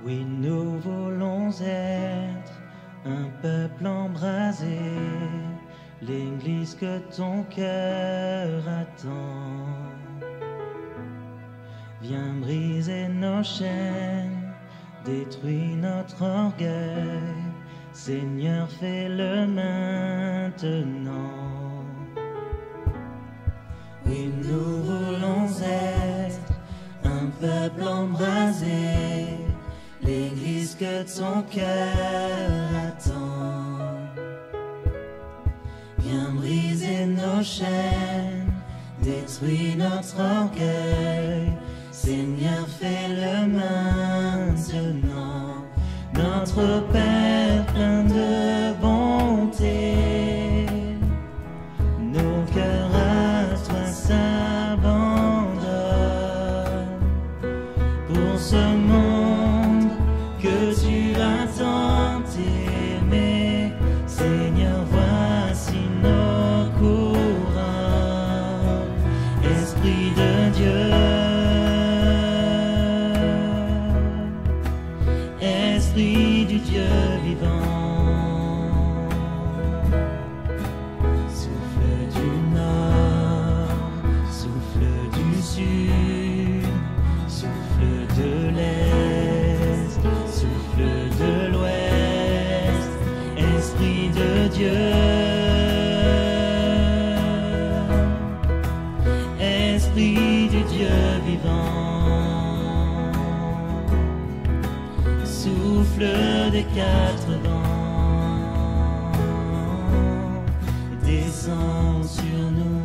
Oui, nous voulons être un peuple embrasé, l'Église que ton cœur attend. Viens briser nos chaînes, détruis notre orgueil, Seigneur, fais-le maintenant. Oui, nous voulons être un peuple embrasé, l'Église que ton cœur attend. Viens briser nos chaînes, détruis notre orgueil, Seigneur, fais-le maintenant. Notre Père plein de bonté, nos cœurs à toi s'abandonnent. Pour ce monde que tu as tant aimé, Seigneur, voici nos couronnes. Esprit de Dieu, Esprit du Dieu vivant, souffle du nord, souffle du sud, souffle de l'est, souffle de l'ouest, Esprit de Dieu, Esprit du Dieu vivant. Souffle des quatre vents, descends sur nous.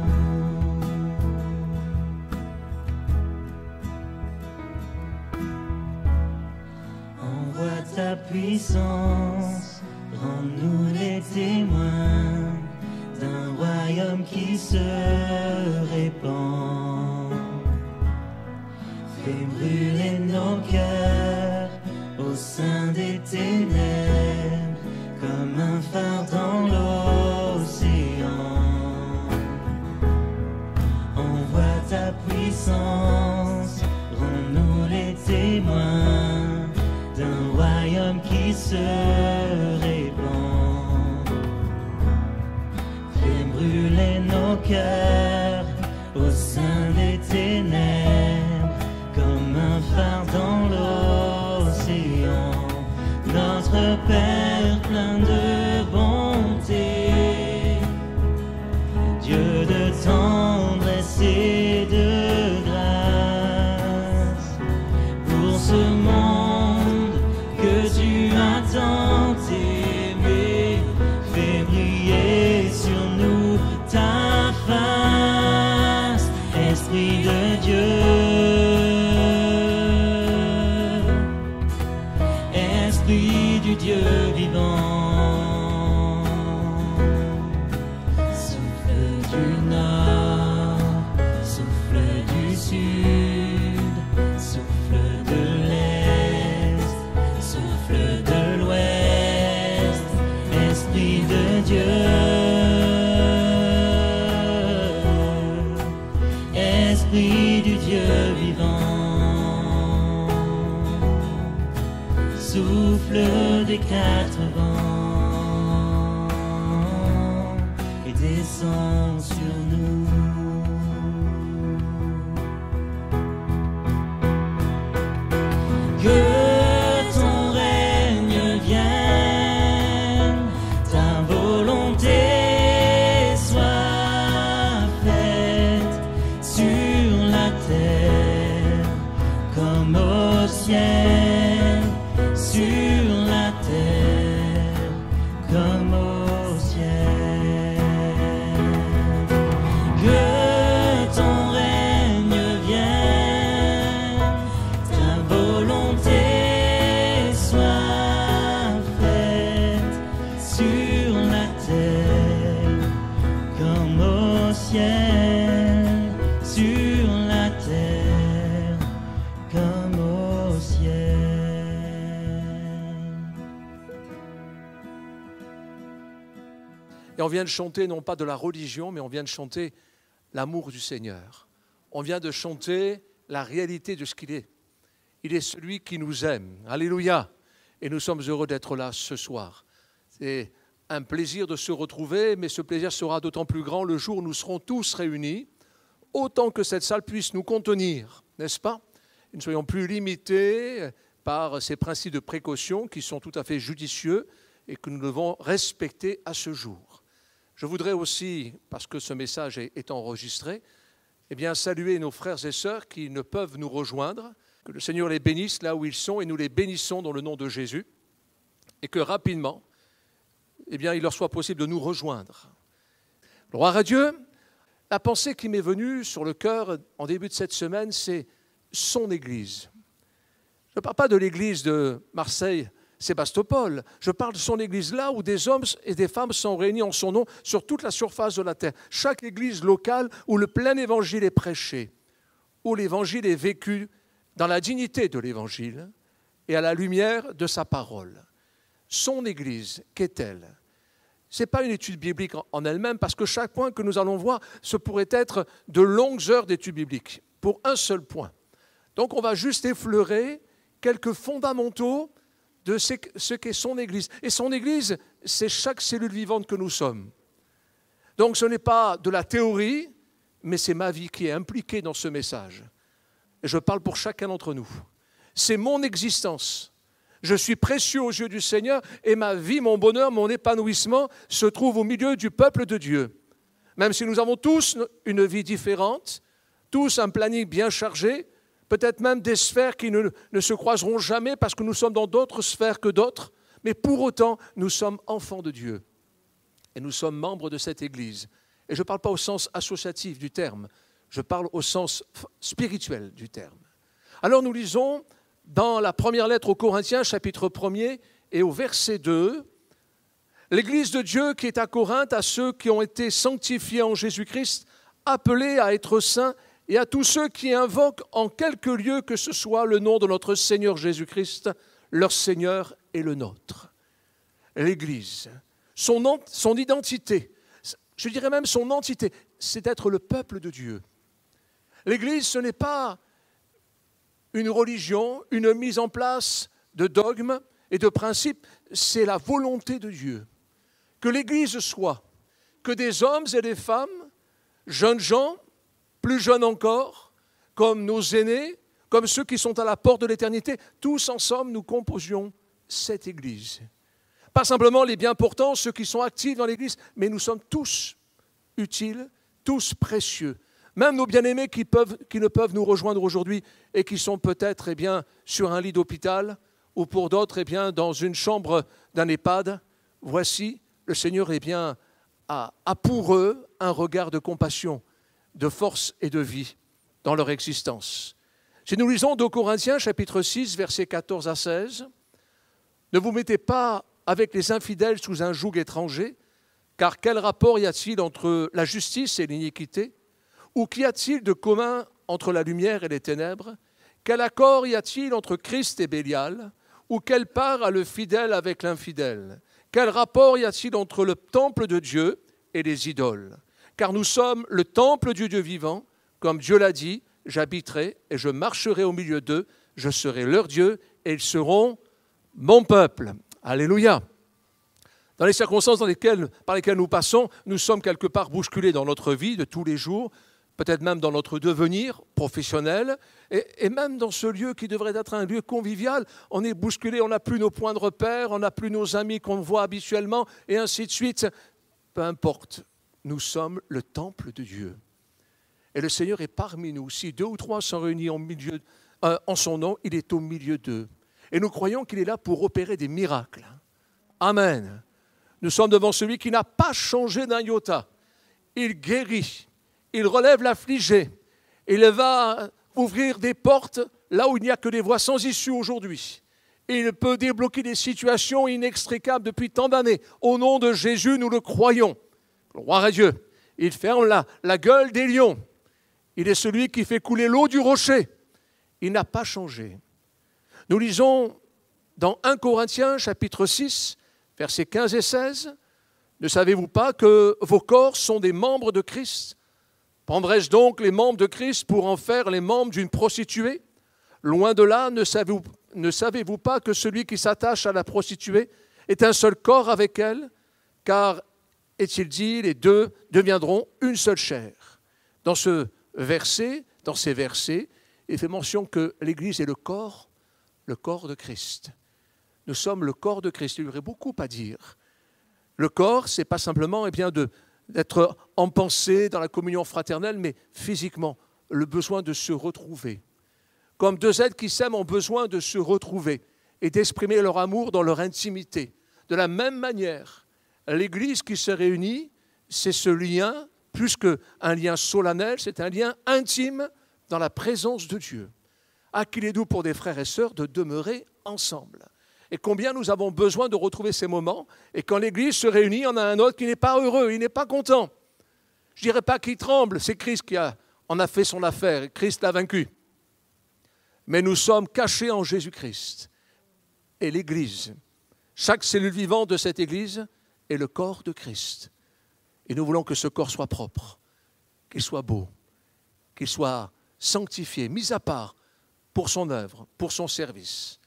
Envoie ta puissance, rends-nous les témoins d'un royaume qui se répand. Fais brûler nos cœurs au sein des ténèbres, comme un phare dans l'océan. Envoie ta puissance, rends-nous les témoins d'un royaume qui se répand. Fais brûler nos cœurs au sein des ténèbres, comme un phare dans l'océan. Notre Père plein de bonté, Dieu de tendresse et de grâce, pour ce monde que tu as tant aimé, fais briller sur nous ta face, Esprit de Dieu. Dieu vivant, souffle du nord, souffle du sud, souffle de l'est, souffle de l'ouest, Esprit de Dieu, Esprit du Dieu vivant. Souffle des quatre vents et descend sur nous. Que ton règne vienne, ta volonté soit faite sur la terre comme au ciel. Sur la terre comme au ciel. Que ton règne vienne, ta volonté soit faite sur la terre comme au ciel. Sur la terre comme au ciel. Et on vient de chanter non pas de la religion, mais on vient de chanter l'amour du Seigneur. On vient de chanter la réalité de ce qu'il est. il est celui qui nous aime. Alléluia. Et nous sommes heureux d'être là ce soir. C'est un plaisir de se retrouver, mais ce plaisir sera d'autant plus grand le jour où nous serons tous réunis, autant que cette salle puisse nous contenir, n'est-ce pas? Et ne soyons plus limités par ces principes de précaution qui sont tout à fait judicieux et que nous devons respecter à ce jour. Je voudrais aussi, parce que ce message est enregistré, eh bien, saluer nos frères et sœurs qui ne peuvent nous rejoindre, que le Seigneur les bénisse là où ils sont et nous les bénissons dans le nom de Jésus et que rapidement, eh bien, il leur soit possible de nous rejoindre. Gloire à Dieu. La pensée qui m'est venue sur le cœur en début de cette semaine, c'est son Église. Je ne parle pas de l'Église de Marseille-Sébastopol, je parle de son Église là où des hommes et des femmes sont réunis en son nom sur toute la surface de la terre. Chaque Église locale où le plein Évangile est prêché, où l'Évangile est vécu dans la dignité de l'Évangile et à la lumière de sa parole. Son Église, qu'est-elle? Ce n'est pas une étude biblique en elle-même, parce que chaque point que nous allons voir, ce pourrait être de longues heures d'étude biblique, pour un seul point. Donc on va juste effleurer quelques fondamentaux de ce qu'est son Église. Et son Église, c'est chaque cellule vivante que nous sommes. Donc ce n'est pas de la théorie, mais c'est ma vie qui est impliquée dans ce message. Et je parle pour chacun d'entre nous. C'est mon existence. Je suis précieux aux yeux du Seigneur et ma vie, mon bonheur, mon épanouissement se trouve au milieu du peuple de Dieu. Même si nous avons tous une vie différente, tous un planning bien chargé, peut-être même des sphères qui ne se croiseront jamais parce que nous sommes dans d'autres sphères que d'autres, mais pour autant, nous sommes enfants de Dieu et nous sommes membres de cette Église. Et je ne parle pas au sens associatif du terme, je parle au sens spirituel du terme. Alors nous lisons dans la première lettre aux Corinthiens, chapitre 1er, et au verset 2, l'Église de Dieu qui est à Corinthe, à ceux qui ont été sanctifiés en Jésus-Christ, appelés à être saints, et à tous ceux qui invoquent en quelque lieu que ce soit le nom de notre Seigneur Jésus-Christ, leur Seigneur et le nôtre. L'Église, son identité, je dirais même son entité, c'est d'être le peuple de Dieu. L'Église, ce n'est pas une religion, une mise en place de dogmes et de principes, c'est la volonté de Dieu. Que l'Église soit, que des hommes et des femmes, jeunes gens, plus jeunes encore, comme nos aînés, comme ceux qui sont à la porte de l'éternité, tous ensemble nous composions cette Église. Pas simplement les bien portants, ceux qui sont actifs dans l'Église, mais nous sommes tous utiles, tous précieux. Même nos bien-aimés qui ne peuvent nous rejoindre aujourd'hui et qui sont peut-être sur un lit d'hôpital ou pour d'autres dans une chambre d'un EHPAD, voici, le Seigneur a pour eux un regard de compassion, de force et de vie dans leur existence. Si nous lisons 2 Corinthiens, chapitre 6, versets 14 à 16, « Ne vous mettez pas avec les infidèles sous un joug étranger, car quel rapport y a-t-il entre la justice et l'iniquité ? Ou qu'y a-t-il de commun entre la lumière et les ténèbres? Quel accord y a-t-il entre Christ et Bélial? Ou quelle part a le fidèle avec l'infidèle? Quel rapport y a-t-il entre le temple de Dieu et les idoles? Car nous sommes le temple du Dieu vivant, comme Dieu l'a dit, j'habiterai et je marcherai au milieu d'eux, je serai leur Dieu et ils seront mon peuple. » Alléluia. Dans les circonstances par lesquelles nous passons, nous sommes quelque part bousculés dans notre vie de tous les jours, peut-être même dans notre devenir professionnel, et même dans ce lieu qui devrait être un lieu convivial, on est bousculé, on n'a plus nos points de repère, on n'a plus nos amis qu'on voit habituellement, et ainsi de suite. Peu importe, nous sommes le temple de Dieu. Et le Seigneur est parmi nous. Si 2 ou 3 sont réunis en son nom, il est au milieu d'eux. Et nous croyons qu'il est là pour opérer des miracles. Amen. Nous sommes devant celui qui n'a pas changé d'un iota. Il guérit. Il relève l'affligé, il va ouvrir des portes là où il n'y a que des voies sans issue aujourd'hui. Il peut débloquer des situations inextricables depuis tant d'années. Au nom de Jésus, nous le croyons. Gloire à Dieu. Il ferme la gueule des lions. Il est celui qui fait couler l'eau du rocher. Il n'a pas changé. Nous lisons dans 1 Corinthiens, chapitre 6, versets 15 et 16. « Ne savez-vous pas que vos corps sont des membres de Christ ? Prendrais-je donc les membres de Christ pour en faire les membres d'une prostituée? Loin de là, ne savez-vous pas que celui qui s'attache à la prostituée est un seul corps avec elle? Car, est-il dit, les deux deviendront une seule chair. Dans ces versets, il fait mention que l'Église est le corps de Christ. Nous sommes le corps de Christ. Il y aurait beaucoup à dire. Le corps, ce n'est pas simplement d'être en pensée dans la communion fraternelle, mais physiquement, le besoin de se retrouver. Comme deux êtres qui s'aiment ont besoin de se retrouver et d'exprimer leur amour dans leur intimité. De la même manière, l'Église qui se réunit, c'est ce lien, plus qu'un lien solennel, c'est un lien intime dans la présence de Dieu. Ah, qu'il est doux pour des frères et sœurs de demeurer ensemble. Et combien nous avons besoin de retrouver ces moments. Et quand l'Église se réunit, il y en a un autre qui n'est pas heureux, il n'est pas content. Je ne dirais pas qu'il tremble, c'est Christ qui en a fait son affaire, et Christ l'a vaincu. Mais nous sommes cachés en Jésus-Christ. Et l'Église, chaque cellule vivante de cette Église est le corps de Christ. Et nous voulons que ce corps soit propre, qu'il soit beau, qu'il soit sanctifié, mis à part pour son œuvre, pour son service.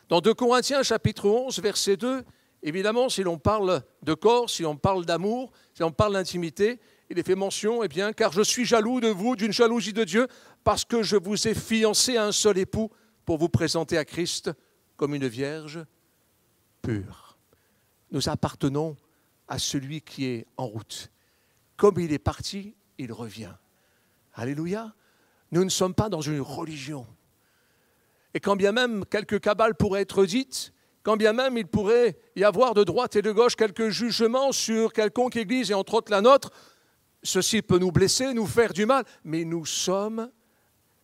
Dans 2 Corinthiens, chapitre 11, verset 2, évidemment, si l'on parle de corps, si l'on parle d'amour, si l'on parle d'intimité, il est fait mention, car je suis jaloux de vous, d'une jalousie de Dieu, parce que je vous ai fiancé à un seul époux pour vous présenter à Christ comme une vierge pure. Nous appartenons à celui qui est en route. Comme il est parti, il revient. Alléluia. Nous ne sommes pas dans une religion. Et quand bien même quelques cabales pourraient être dites, quand bien même il pourrait y avoir de droite et de gauche quelques jugements sur quelconque église, et entre autres la nôtre, ceci peut nous blesser, nous faire du mal, mais nous sommes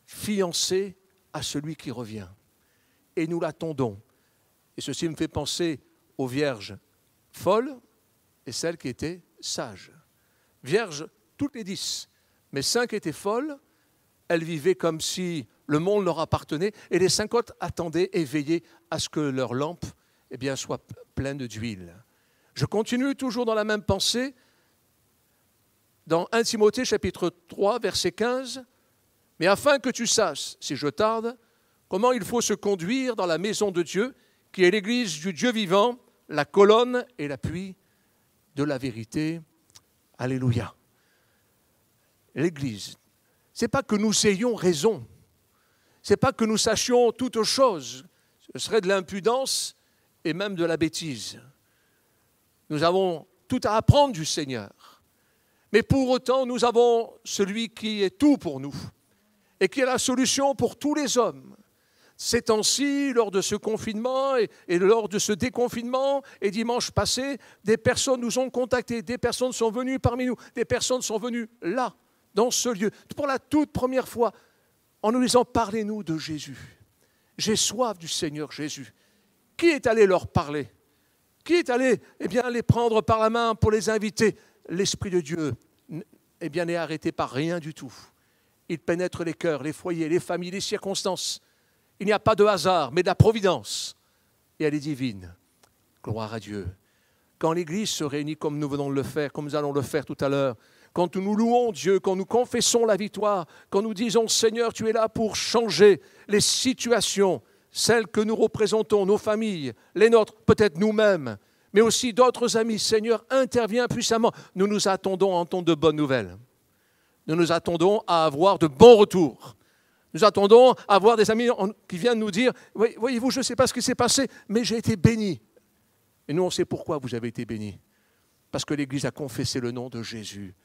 fiancés à celui qui revient. Et nous l'attendons. Et ceci me fait penser aux vierges folles et celles qui étaient sages. Vierges, toutes les 10, mais 5 étaient folles. Elles vivaient comme si le monde leur appartenait, et les 5 autres attendaient et veillaient à ce que leur lampe soit pleine d'huile. Je continue toujours dans la même pensée. Dans 1 Timothée, chapitre 3, verset 15, « Mais afin que tu saches, si je tarde, comment il faut se conduire dans la maison de Dieu, qui est l'église du Dieu vivant, la colonne et l'appui de la vérité. » Alléluia. L'église, ce n'est pas que nous ayons raison, ce n'est pas que nous sachions toutes choses, ce serait de l'impudence et même de la bêtise. Nous avons tout à apprendre du Seigneur, mais pour autant nous avons celui qui est tout pour nous et qui est la solution pour tous les hommes. Ces temps-ci, lors de ce confinement et lors de ce déconfinement, et dimanche passé, des personnes nous ont contactés, des personnes sont venues parmi nous, des personnes sont venues là, dans ce lieu, pour la toute première fois, en nous disant « Parlez-nous de Jésus. J'ai soif du Seigneur Jésus. » Qui est allé leur parler? Qui est allé les prendre par la main pour les inviter? L'Esprit de Dieu n'est arrêté par rien du tout. Il pénètre les cœurs, les foyers, les familles, les circonstances. Il n'y a pas de hasard, mais de la providence. Et elle est divine. Gloire à Dieu. Quand l'Église se réunit comme nous venons de le faire, comme nous allons le faire tout à l'heure, quand nous louons Dieu, quand nous confessons la victoire, quand nous disons « Seigneur, tu es là pour changer les situations, celles que nous représentons, nos familles, les nôtres, peut-être nous-mêmes, mais aussi d'autres amis. Seigneur, interviens puissamment. » Nous nous attendons à entendre de bonnes nouvelles. Nous nous attendons à avoir de bons retours. Nous attendons à avoir des amis qui viennent nous dire « Voyez-vous, je ne sais pas ce qui s'est passé, mais j'ai été béni. » Et nous, on sait pourquoi vous avez été bénis. Parce que l'Église a confessé le nom de Jésus.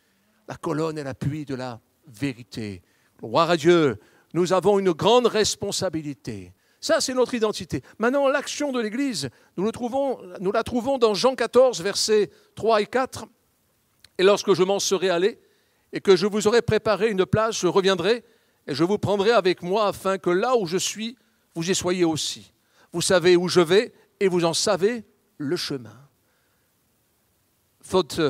La colonne et l'appui de la vérité. Gloire à Dieu. Nous avons une grande responsabilité. Ça, c'est notre identité. Maintenant, l'action de l'Église, nous la trouvons dans Jean 14, versets 3 et 4. « Et lorsque je m'en serai allé, et que je vous aurai préparé une place, je reviendrai, et je vous prendrai avec moi, afin que là où je suis, vous y soyez aussi. Vous savez où je vais, et vous en savez le chemin. » Faute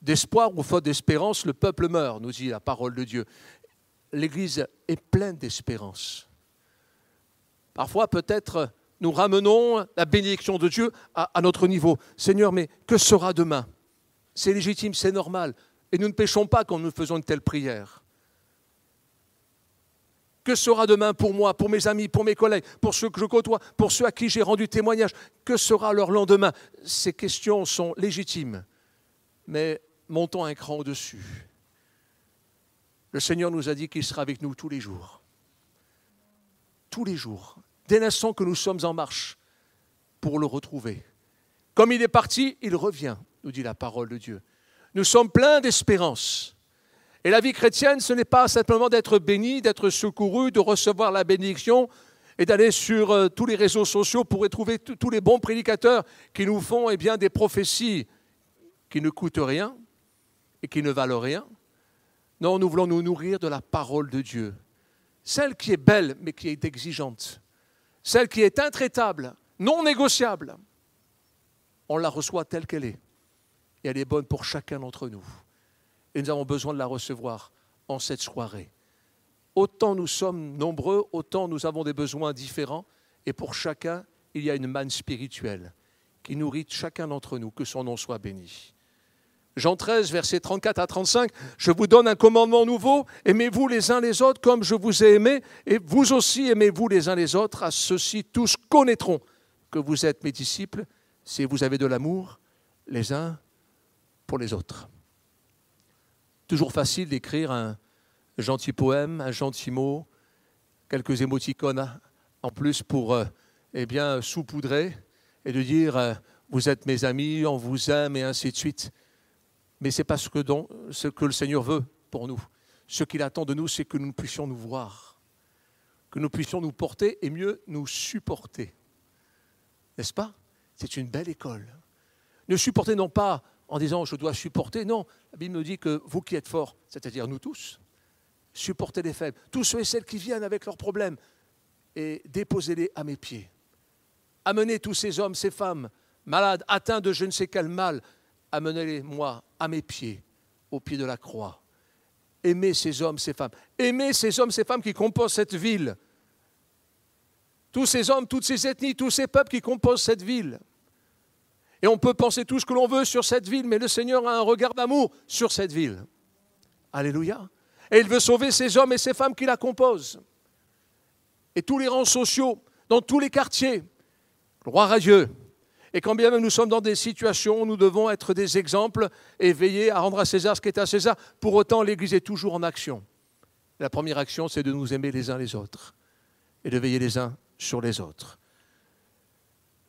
d'espoir ou faute d'espérance, le peuple meurt, nous dit la parole de Dieu. L'Église est pleine d'espérance. Parfois, peut-être, nous ramenons la bénédiction de Dieu à notre niveau. Seigneur, mais que sera demain? C'est légitime, c'est normal. Et nous ne péchons pas quand nous faisons une telle prière. Que sera demain pour moi, pour mes amis, pour mes collègues, pour ceux que je côtoie, pour ceux à qui j'ai rendu témoignage? Que sera leur lendemain? Ces questions sont légitimes, mais montons un cran au-dessus. Le Seigneur nous a dit qu'il sera avec nous tous les jours. Tous les jours. Dès l'instant que nous sommes en marche pour le retrouver. Comme il est parti, il revient, nous dit la parole de Dieu. Nous sommes pleins d'espérance. Et la vie chrétienne, ce n'est pas simplement d'être béni, d'être secouru, de recevoir la bénédiction et d'aller sur tous les réseaux sociaux pour y trouver tous les bons prédicateurs qui nous font des prophéties qui ne coûtent rien et qui ne valent rien. Non, nous voulons nous nourrir de la parole de Dieu. Celle qui est belle, mais qui est exigeante. Celle qui est intraitable, non négociable. On la reçoit telle qu'elle est. Et elle est bonne pour chacun d'entre nous. Et nous avons besoin de la recevoir en cette soirée. Autant nous sommes nombreux, autant nous avons des besoins différents. Et pour chacun, il y a une manne spirituelle qui nourrit chacun d'entre nous. Que son nom soit béni. Jean 13, versets 34 à 35, « Je vous donne un commandement nouveau, aimez-vous les uns les autres comme je vous ai aimés, et vous aussi aimez-vous les uns les autres, à ceux-ci tous connaîtront que vous êtes mes disciples, si vous avez de l'amour les uns pour les autres. » Toujours facile d'écrire un gentil poème, un gentil mot, quelques émoticônes en plus pour saupoudrer et de dire « vous êtes mes amis, on vous aime » et ainsi de suite. Mais ce n'est pas ce que le Seigneur veut pour nous. Ce qu'il attend de nous, c'est que nous puissions nous voir, que nous puissions nous porter et mieux nous supporter. N'est-ce pas? C'est une belle école. Ne supporter non pas en disant « je dois supporter », non. La Bible me dit que vous qui êtes forts, c'est-à-dire nous tous, supportez les faibles. Tous ceux et celles qui viennent avec leurs problèmes et déposez-les à mes pieds. Amenez tous ces hommes, ces femmes, malades, atteints de je ne sais quel mal, amenez-les, moi, à mes pieds, au pied de la croix. Aimez ces hommes, ces femmes. Aimez ces hommes, ces femmes qui composent cette ville. Tous ces hommes, toutes ces ethnies, tous ces peuples qui composent cette ville. Et on peut penser tout ce que l'on veut sur cette ville, mais le Seigneur a un regard d'amour sur cette ville. Alléluia. Et il veut sauver ces hommes et ces femmes qui la composent. Et tous les rangs sociaux, dans tous les quartiers. Gloire à Dieu. Et quand bien même nous sommes dans des situations où nous devons être des exemples et veiller à rendre à César ce qui est à César, pour autant l'Église est toujours en action. La première action, c'est de nous aimer les uns les autres et de veiller les uns sur les autres.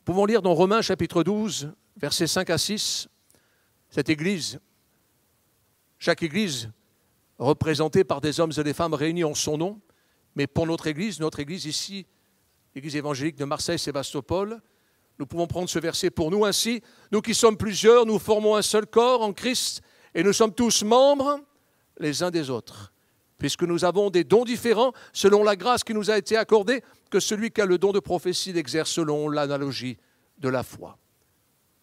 Nous pouvons lire dans Romains chapitre 12, versets 5 à 6, cette Église, chaque Église représentée par des hommes et des femmes réunis en son nom, mais pour notre Église ici, l'Église évangélique de Marseille-Sébastopol, nous pouvons prendre ce verset pour nous ainsi. Nous qui sommes plusieurs, nous formons un seul corps en Christ et nous sommes tous membres les uns des autres. Puisque nous avons des dons différents selon la grâce qui nous a été accordée, que celui qui a le don de prophétie l'exerce selon l'analogie de la foi.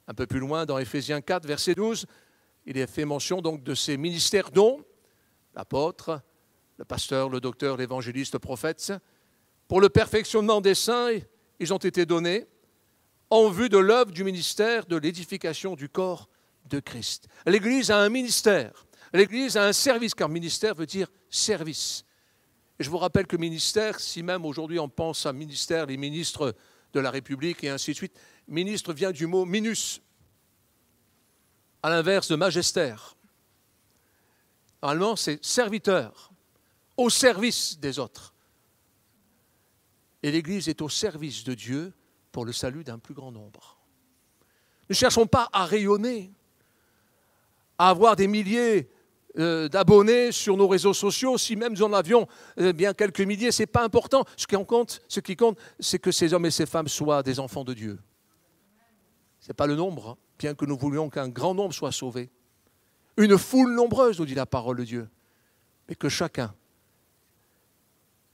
Un peu plus loin, dans Éphésiens 4, verset 12, il est fait mention donc de ces ministères dons, l'apôtre, le pasteur, le docteur, l'évangéliste, le prophète. Pour le perfectionnement des saints, ils ont été donnés en vue de l'œuvre du ministère de l'édification du corps de Christ. L'Église a un ministère, l'Église a un service, car ministère veut dire service. Et je vous rappelle que ministère, si même aujourd'hui on pense à ministère, les ministres de la République et ainsi de suite, ministre vient du mot minus, à l'inverse de magester. Normalement, c'est serviteur, au service des autres. Et l'Église est au service de Dieu pour le salut d'un plus grand nombre. Ne cherchons pas à rayonner, à avoir des milliers d'abonnés sur nos réseaux sociaux. Si même nous en avions bien quelques milliers, ce n'est pas important. Ce qui compte, c'est que ces hommes et ces femmes soient des enfants de Dieu. Ce n'est pas le nombre, bien que nous voulions qu'un grand nombre soit sauvé. Une foule nombreuse, nous dit la parole de Dieu. Mais que chacun,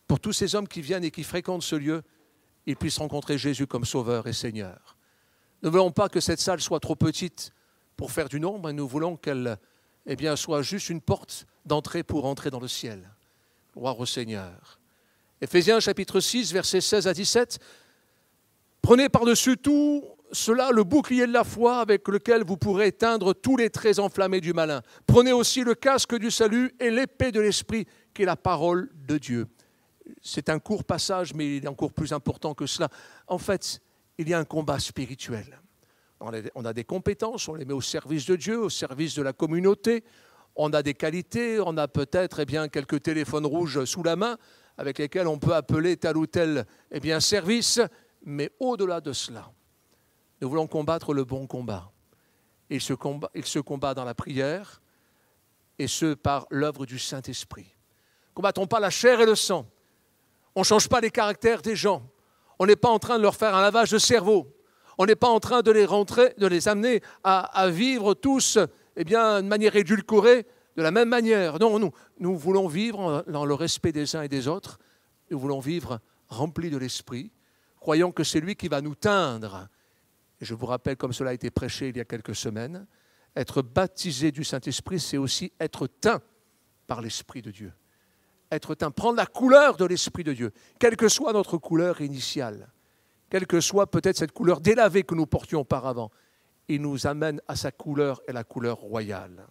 pour tous ces hommes qui viennent et qui fréquentent ce lieu, ils puissent rencontrer Jésus comme Sauveur et Seigneur. Nous ne voulons pas que cette salle soit trop petite pour faire du nombre, et nous voulons qu'elle soit juste une porte d'entrée pour entrer dans le ciel. Gloire au Seigneur. Éphésiens chapitre 6, versets 16 à 17. Prenez par-dessus tout cela le bouclier de la foi avec lequel vous pourrez éteindre tous les traits enflammés du malin. Prenez aussi le casque du salut et l'épée de l'esprit qui est la parole de Dieu. c'est un court passage, mais il est encore plus important que cela. En fait, il y a un combat spirituel. On a des compétences, on les met au service de Dieu, au service de la communauté. On a des qualités, on a peut-être quelques téléphones rouges sous la main avec lesquels on peut appeler tel ou tel service. Mais au-delà de cela, nous voulons combattre le bon combat. Il se combat dans la prière, et ce par l'œuvre du Saint-Esprit. Combattons pas la chair et le sang. On ne change pas les caractères des gens. On n'est pas en train de leur faire un lavage de cerveau. On n'est pas en train de les amener à vivre tous de manière édulcorée, de la même manière. Non, nous voulons vivre dans le respect des uns et des autres. Nous voulons vivre remplis de l'Esprit, croyant que c'est lui qui va nous teindre. Et je vous rappelle, comme cela a été prêché il y a quelques semaines, être baptisé du Saint-Esprit, c'est aussi être teint par l'Esprit de Dieu. Être teint, prendre la couleur de l'Esprit de Dieu, quelle que soit notre couleur initiale, quelle que soit peut-être cette couleur délavée que nous portions auparavant, il nous amène à sa couleur et la couleur royale.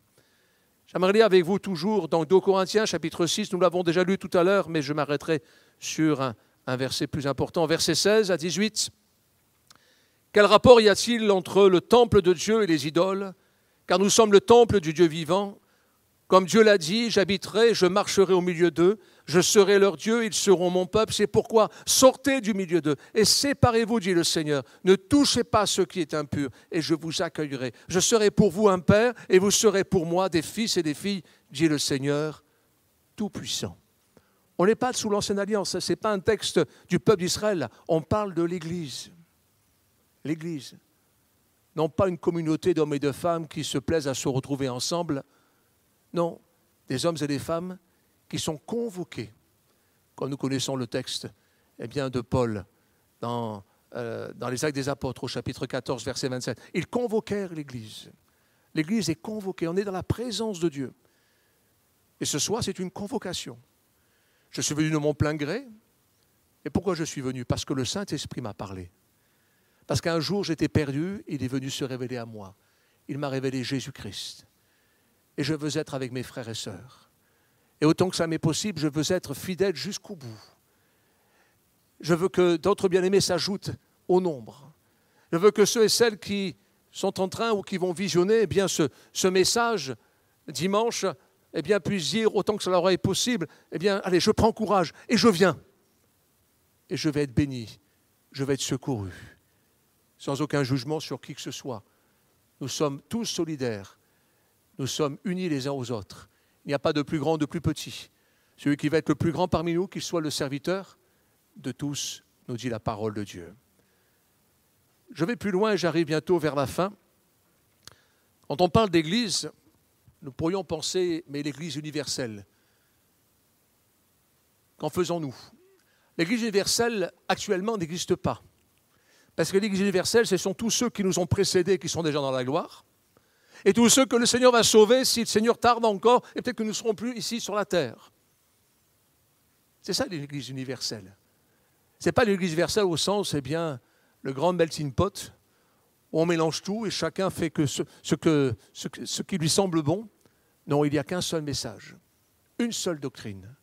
J'aimerais lire avec vous toujours dans 2 Corinthiens, chapitre 6, nous l'avons déjà lu tout à l'heure, mais je m'arrêterai sur un verset plus important, verset 16 à 18. Quel rapport y a-t-il entre le temple de Dieu et les idoles ? Car nous sommes le temple du Dieu vivant. Comme Dieu l'a dit, j'habiterai, je marcherai au milieu d'eux, je serai leur Dieu, ils seront mon peuple. C'est pourquoi sortez du milieu d'eux et séparez-vous, dit le Seigneur. Ne touchez pas ce qui est impur et je vous accueillerai. Je serai pour vous un père et vous serez pour moi des fils et des filles, dit le Seigneur Tout-Puissant. On n'est pas sous l'Ancienne Alliance, ce n'est pas un texte du peuple d'Israël, on parle de l'Église. L'Église, non pas une communauté d'hommes et de femmes qui se plaisent à se retrouver ensemble, non, des hommes et des femmes qui sont convoqués, comme nous connaissons le texte de Paul dans les Actes des Apôtres au chapitre 14, verset 27. Ils convoquèrent l'Église. L'Église est convoquée, on est dans la présence de Dieu. Et ce soir, c'est une convocation. Je suis venu de mon plein gré. Et pourquoi je suis venu ? Parce que le Saint-Esprit m'a parlé. Parce qu'un jour, j'étais perdu, il est venu se révéler à moi. Il m'a révélé Jésus-Christ. Et je veux être avec mes frères et sœurs. Et autant que ça m'est possible, je veux être fidèle jusqu'au bout. Je veux que d'autres bien-aimés s'ajoutent au nombre. Je veux que ceux et celles qui sont en train ou qui vont visionner ce message dimanche puissent dire autant que cela leur est possible, allez, je prends courage et je viens. Et je vais être béni, je vais être secouru. Sans aucun jugement sur qui que ce soit. Nous sommes tous solidaires. Nous sommes unis les uns aux autres. Il n'y a pas de plus grand, de plus petit. Celui qui va être le plus grand parmi nous, qu'il soit le serviteur de tous, nous dit la parole de Dieu. Je vais plus loin et j'arrive bientôt vers la fin. Quand on parle d'Église, nous pourrions penser, mais l'Église universelle. Qu'en faisons-nous ? L'Église universelle, actuellement, n'existe pas. Parce que l'Église universelle, ce sont tous ceux qui nous ont précédés, qui sont déjà dans la gloire. Et tous ceux que le Seigneur va sauver, si le Seigneur tarde encore, et peut-être que nous ne serons plus ici sur la terre. C'est ça l'Église universelle. Ce n'est pas l'Église universelle au sens, le grand melting pot, où on mélange tout et chacun fait que ce qui lui semble bon. Non, il n'y a qu'un seul message, une seule doctrine,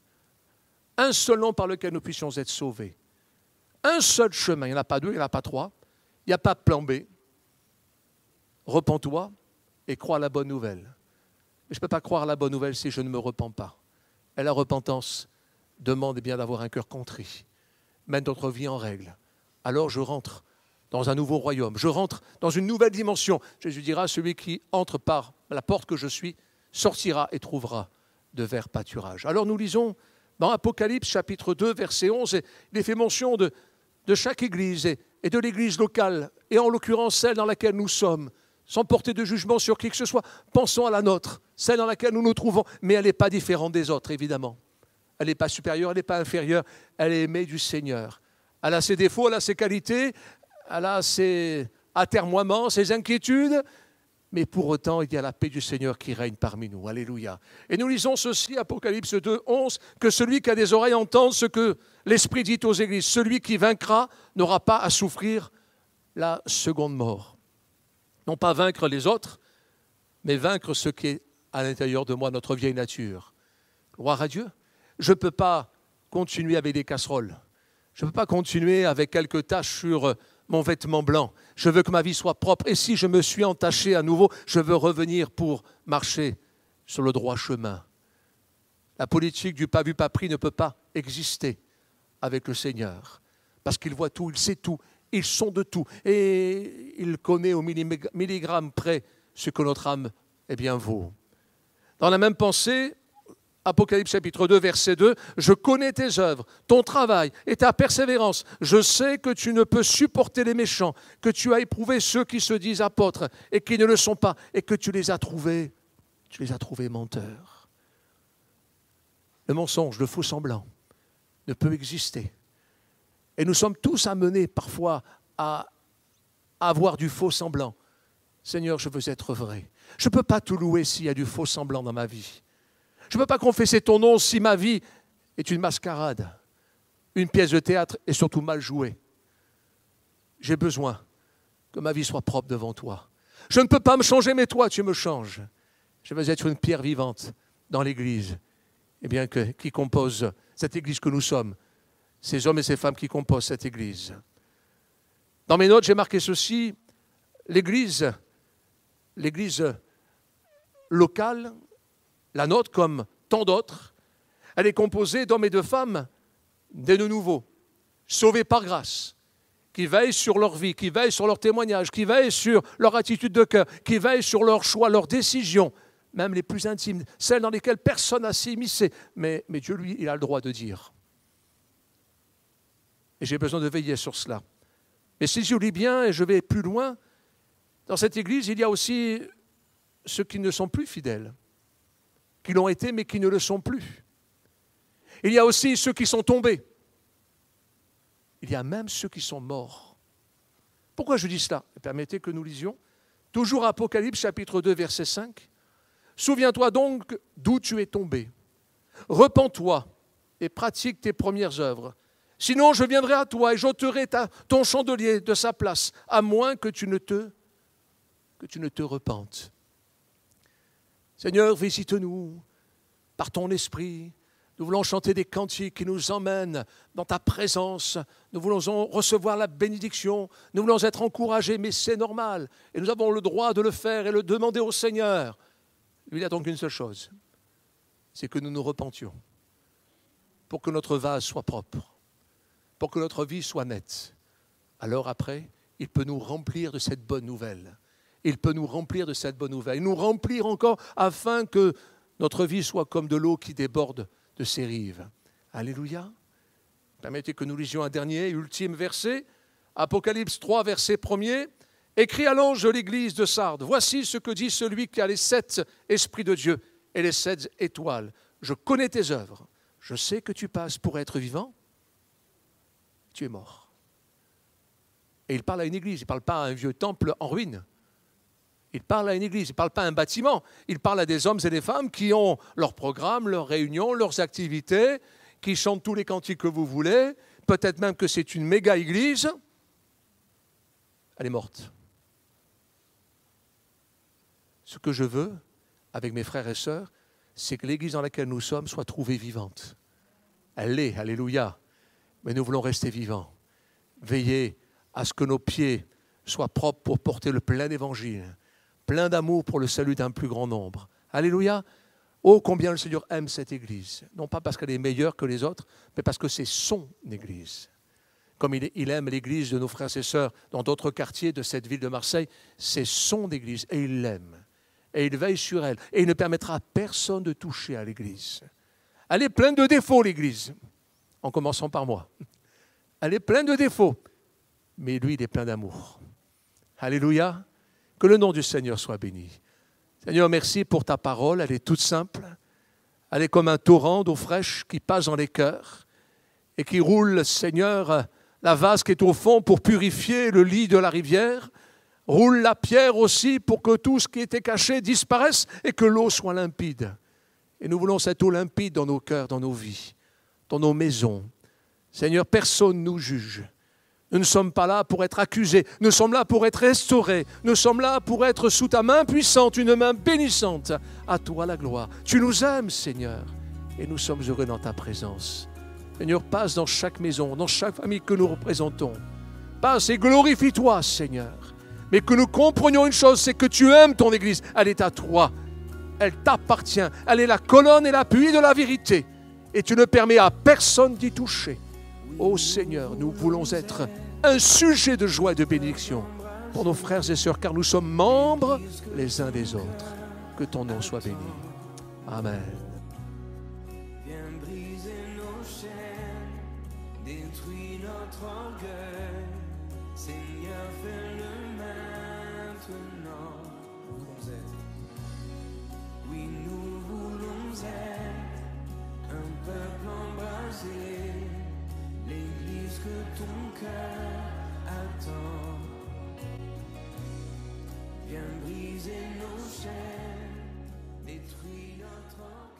un seul nom par lequel nous puissions être sauvés. Un seul chemin, il n'y en a pas deux, il n'y en a pas trois, il n'y a pas de plan B. Repens-toi et crois à la bonne nouvelle. Mais je ne peux pas croire à la bonne nouvelle si je ne me repens pas. Et la repentance demande d'avoir un cœur contrit, mettre notre vie en règle. Alors je rentre dans un nouveau royaume, je rentre dans une nouvelle dimension. Jésus dira, celui qui entre par la porte que je suis, sortira et trouvera de verts pâturages. Alors nous lisons dans Apocalypse chapitre 2, verset 11, et il est fait mention de chaque église et de l'église locale, et en l'occurrence celle dans laquelle nous sommes, sans porter de jugement sur qui que ce soit. Pensons à la nôtre, celle dans laquelle nous nous trouvons, mais elle n'est pas différente des autres, évidemment. Elle n'est pas supérieure, elle n'est pas inférieure, elle est aimée du Seigneur. Elle a ses défauts, elle a ses qualités, elle a ses atermoiements, ses inquiétudes, mais pour autant, il y a la paix du Seigneur qui règne parmi nous. Alléluia. Et nous lisons ceci, Apocalypse 2, 11, que celui qui a des oreilles entende ce que l'Esprit dit aux églises. Celui qui vaincra n'aura pas à souffrir la seconde mort. Non pas vaincre les autres, mais vaincre ce qui est à l'intérieur de moi, notre vieille nature. Gloire à Dieu. Je ne peux pas continuer avec des casseroles. Je ne peux pas continuer avec quelques taches sur mon vêtement blanc. Je veux que ma vie soit propre. Et si je me suis entaché à nouveau, je veux revenir pour marcher sur le droit chemin. La politique du pas vu, pas pris ne peut pas exister avec le Seigneur. Parce qu'il voit tout, il sait tout, il sonde de tout. Et il connaît au milligramme près ce que notre âme vaut. Dans la même pensée, Apocalypse chapitre 2, verset 2, « Je connais tes œuvres, ton travail et ta persévérance. Je sais que tu ne peux supporter les méchants, que tu as éprouvé ceux qui se disent apôtres et qui ne le sont pas, et que tu les as trouvés menteurs. » Le mensonge, le faux semblant ne peut exister. Et nous sommes tous amenés parfois à avoir du faux semblant. Seigneur, je veux être vrai. Je ne peux pas tout louer s'il y a du faux semblant dans ma vie. Je ne peux pas confesser ton nom si ma vie est une mascarade, une pièce de théâtre et surtout mal jouée. J'ai besoin que ma vie soit propre devant toi. Je ne peux pas me changer, mais toi, tu me changes. Je veux être une pierre vivante dans l'Église, qui compose cette Église que nous sommes, ces hommes et ces femmes qui composent cette Église. Dans mes notes, j'ai marqué ceci, l'Église locale, la nôtre comme tant d'autres, elle est composée d'hommes et de femmes nés de nouveau, sauvés par grâce, qui veillent sur leur vie, qui veillent sur leur témoignage, qui veillent sur leur attitude de cœur, qui veillent sur leurs choix, leurs décisions, même les plus intimes, celles dans lesquelles personne n'a s'immiscé. Mais Dieu, lui, il a le droit de dire. Et j'ai besoin de veiller sur cela. Mais si je lis bien, et je vais plus loin, dans cette Église, il y a aussi ceux qui ne sont plus fidèles, qui l'ont été mais qui ne le sont plus. Il y a aussi ceux qui sont tombés. Il y a même ceux qui sont morts. Pourquoi je dis cela? Permettez que nous lisions. Toujours Apocalypse chapitre 2 verset 5. « Souviens-toi donc d'où tu es tombé. Repens-toi et pratique tes premières œuvres. Sinon je viendrai à toi et j'ôterai ton chandelier de sa place, à moins que tu ne te repentes. » Seigneur, visite-nous par ton esprit. Nous voulons chanter des cantiques qui nous emmènent dans ta présence. Nous voulons recevoir la bénédiction. Nous voulons être encouragés, mais c'est normal. Et nous avons le droit de le faire et le demander au Seigneur. Lui, il attend qu'une seule chose, c'est que nous nous repentions pour que notre vase soit propre, pour que notre vie soit nette. Alors après, il peut nous remplir de cette bonne nouvelle. Il peut nous remplir de cette bonne nouvelle. Et nous remplir encore afin que notre vie soit comme de l'eau qui déborde de ses rives. Alléluia. Permettez que nous lisions un dernier, ultime verset. Apocalypse 3, verset 1er. « Écrit à l'ange de l'église de Sardes, voici ce que dit celui qui a les 7 esprits de Dieu et les 7 étoiles. Je connais tes œuvres. Je sais que tu passes pour être vivant. Tu es mort. » Et il parle à une église, il ne parle pas à un vieux temple en ruine. Il parle à une église, il ne parle pas à un bâtiment. Il parle à des hommes et des femmes qui ont leur programme, leurs réunions, leurs activités, qui chantent tous les cantiques que vous voulez. Peut-être même que c'est une méga église. Elle est morte. Ce que je veux, avec mes frères et sœurs, c'est que l'église dans laquelle nous sommes soit trouvée vivante. Elle l'est, alléluia. Mais nous voulons rester vivants. Veiller à ce que nos pieds soient propres pour porter le plein évangile. Plein d'amour pour le salut d'un plus grand nombre. Alléluia. Oh, combien le Seigneur aime cette Église. Non pas parce qu'elle est meilleure que les autres, mais parce que c'est son Église. Comme il aime l'Église de nos frères et sœurs dans d'autres quartiers de cette ville de Marseille, c'est son Église et il l'aime. Et il veille sur elle. Et il ne permettra à personne de toucher à l'Église. Elle est pleine de défauts, l'Église. En commençant par moi. Elle est pleine de défauts. Mais lui, il est plein d'amour. Alléluia. Que le nom du Seigneur soit béni. Seigneur, merci pour ta parole. Elle est toute simple. Elle est comme un torrent d'eau fraîche qui passe dans les cœurs et qui roule, Seigneur, la vase qui est au fond pour purifier le lit de la rivière. Roule la pierre aussi pour que tout ce qui était caché disparaisse et que l'eau soit limpide. Et nous voulons cette eau limpide dans nos cœurs, dans nos vies, dans nos maisons. Seigneur, personne ne nous juge. Nous ne sommes pas là pour être accusés, nous sommes là pour être restaurés, nous sommes là pour être sous ta main puissante, une main bénissante. À toi la gloire. Tu nous aimes, Seigneur, et nous sommes heureux dans ta présence. Seigneur, passe dans chaque maison, dans chaque famille que nous représentons. Passe et glorifie-toi, Seigneur. Mais que nous comprenions une chose, c'est que tu aimes ton Église. Elle est à toi. Elle t'appartient. Elle est la colonne et l'appui de la vérité. Et tu ne permets à personne d'y toucher. Ô Seigneur, nous voulons être un sujet de joie et de bénédiction pour nos frères et sœurs, car nous sommes membres les uns des autres. Que ton nom soit béni. Amen. Viens briser nos chaînes, détruis notre orgueil. Seigneur, fais-le maintenant. Oui, nous voulons être un peuple embrasé, l'Église que ton cœur attend. Viens briser nos chaînes, détruis notre orgueil.